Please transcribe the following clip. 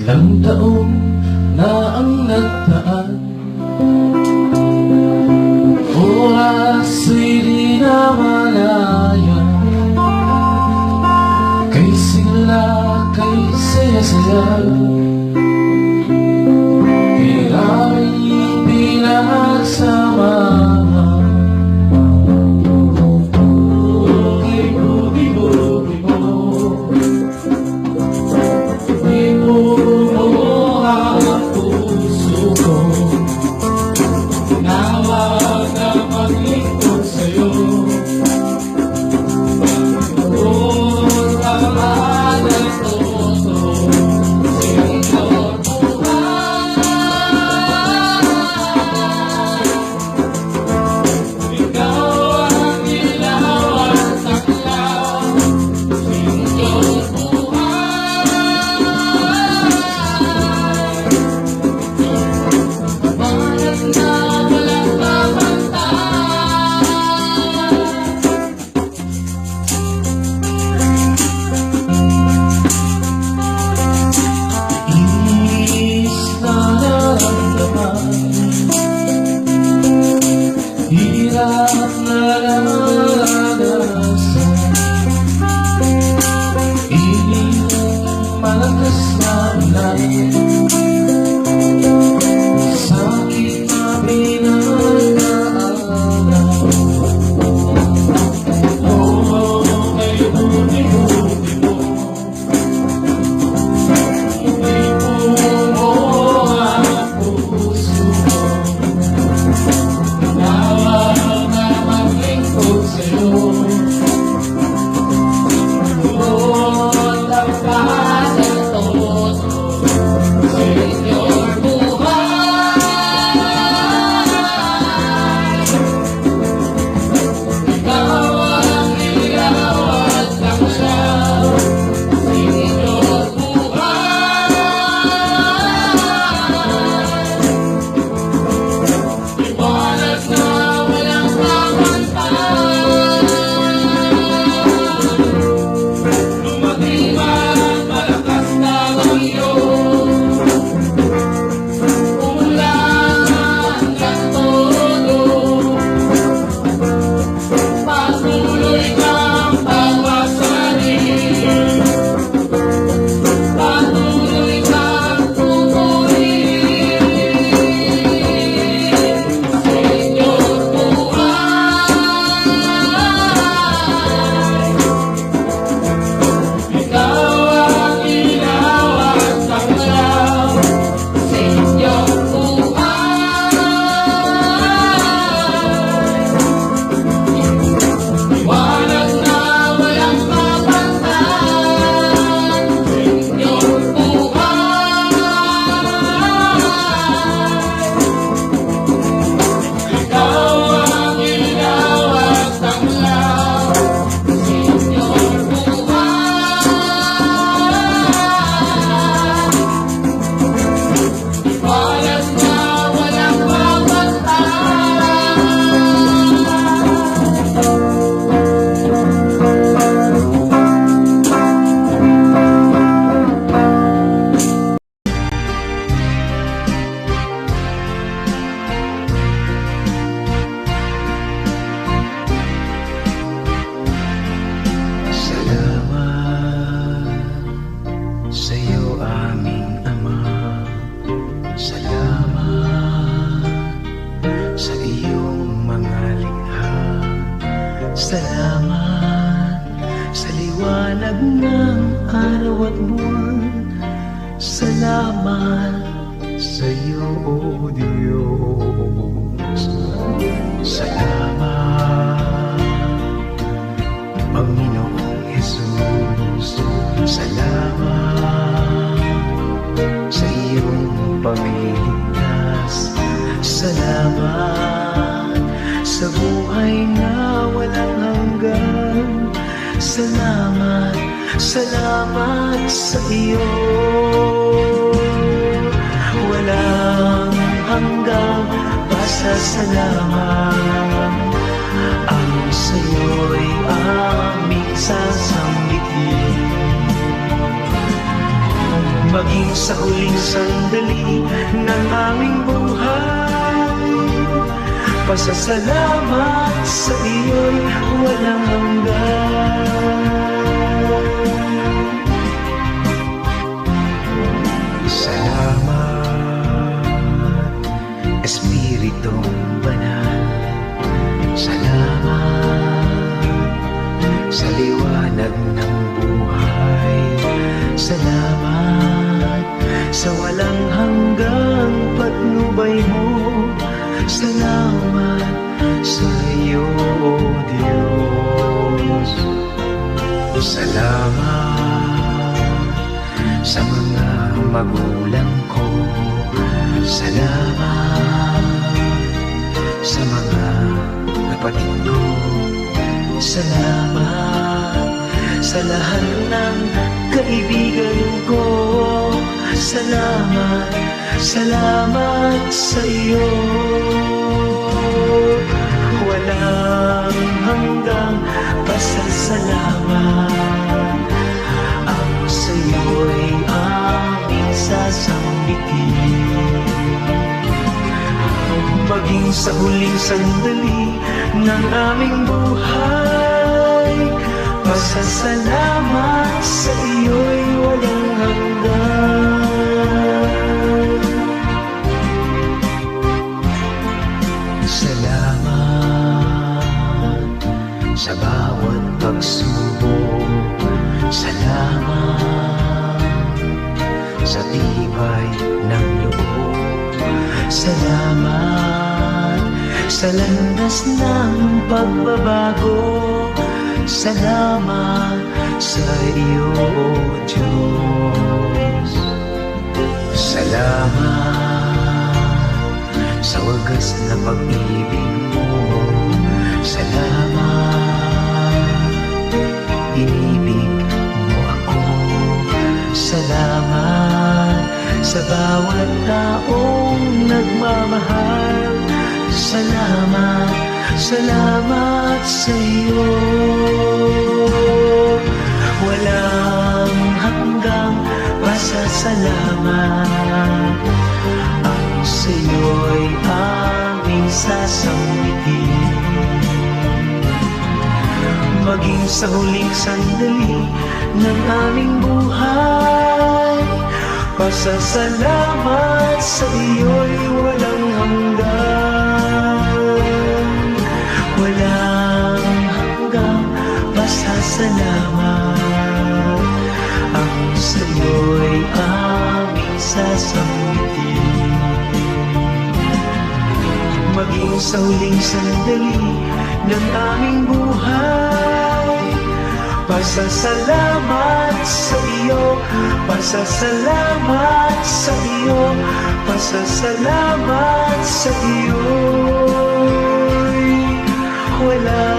Ilang taon na ang nagdaan, oras ay di na malaya. Kay sigla, kay saya-saya, kay aming pinagsama. Hirap na naranasan, iling malakas na ulan, sakit na pinagdaanan. Oh, may buti-buti mo, hindi mo ang puso ko. Salamat sa liwanag ng araw at buwan. Salamat sa iyo, O Diyos. Salamat, Panginoong Jesus. Salamat sa iyong pagliligtas. Salamat sa buhay na walang hanggan. Salamat, salamat sa iyo. Walang hanggang pasasalamat ang sa'yo'y aming sasambitin. maging sa huling sandali ng aming buhay. Pasasalamat sa iyo'y walang hanggan. Salamat, Espiritong Banal. Salamat sa liwanag ng buhay. Salamat sa walang hanggang patnubay mo. Salamat sa iyo, O Diyos. Salamat sa mga magulang ko. Salamat sa mga kapatid ko. Salamat sa lahat ng kaibigan ko. Salamat, salamat sa iyo. Walang hanggang pasasalamat ang sa iyo'y aming sasambitin. Maging sa huling sandali ng aming buhay, pasasalamat sa iyo'y walang hanggan. Salamat sa bawat pagsubok. Salamat sa tibay ng loob. Salamat sa landas ng pagbabago. Salamat sa iyo, O Diyos. Salamat sa wagas na pag-ibig mo. Salamat, inibig mo ako. Salamat sa bawat taong nagmamahal. Salamat, salamat sa iyo. Walang hanggang pasasalamat ang sa iyo'y aming sasambitin. Maging sa huling sandali ng aming buhay, pasasalamat sa iyo'y walang hanggan. Walang hanggang pasasalamat ang sa iyo'y aming sasambitin. Maging sa huling sandali ng aming buhay, pasasalamat sa iyo, pasasalamat sa iyo, pasasalamat sa iyo. Wala